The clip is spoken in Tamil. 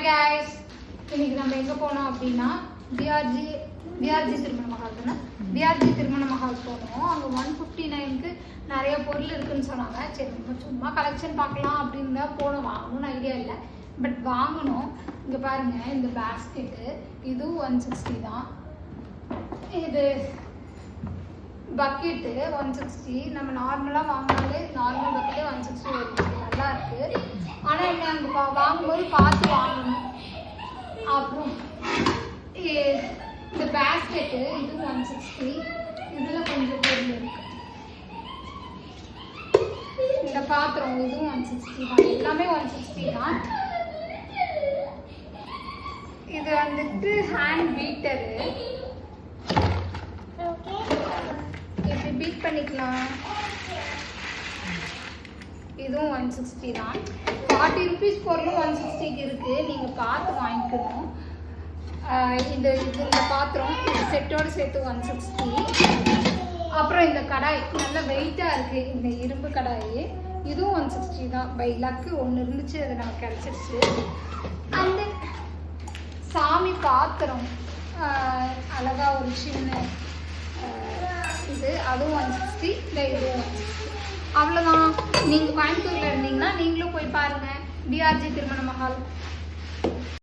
ஹாய் காய்ஸ், இன்னைக்கு நம்ம எங்கே போனோம் அப்படின்னா பிஆர்ஜி திருமண மஹால் தானே. பிஆர்ஜி திருமண மஹால் போனோம். அங்கே 159க்கு நிறைய பொருள் இருக்குன்னு சொன்னாங்க. சரி நம்ம சும்மா கலெக்ஷன் பார்க்கலாம் அப்படின்னு தான் போனோம். வாங்கணும்னு ஐடியா இல்லை, பட் வாங்கணும். இங்கே பாருங்கள், இந்த பேஸ்கெட்டு இதுவும் 160 தான். இது பக்கெட்டு 160. நம்ம நார்மலாக வாங்கினாலே நார்மல் பக்கெட்டே 160 வருது. நல்லா இருக்குது. ஆனால் என்ன அங்கே வாங்கும்போது பார்த்து வாங்கணும். அப்புறம் இந்த பேஸ்கெட்டு இது 160. இதில் கொஞ்சம் பொருள் இருக்கு. இந்த பாத்திரம் இதுவும் 160 தான். எல்லாமே 160 தான். இது வந்துட்டு ஹேண்ட் பீட்டரு. இப்படி பீட் பண்ணிக்கலாம். இதுவும் 160 தான். 40 ருபீஸ் பொருளும் 160க்கு இருக்குது. நீங்கள் பார்த்து வாங்கிக்கணும். இந்த பாத்திரம் இந்த செட்டோடு சேர்த்து 160. அப்புறம் இந்த கடாய் நல்ல வெயிட்டாக இருக்குது. இந்த இரும்பு கடாய் இதுவும் 160 தான். பை லக்கு ஒன்று இருந்துச்சு, அது நமக்கு கிடச்சிருச்சு. அந்த சாமி பாத்திரம் அழகாக ஒரு சின்ன இது, அதுவும் 160. இந்த இதுவும் 160. அவ்வளோதான். நீங்கள் கோயம்புத்தூரில் இருந்தீங்கன்னா நீங்களும் போய் பாருங்கள் பிஆர்ஜி திருமண மஹால்.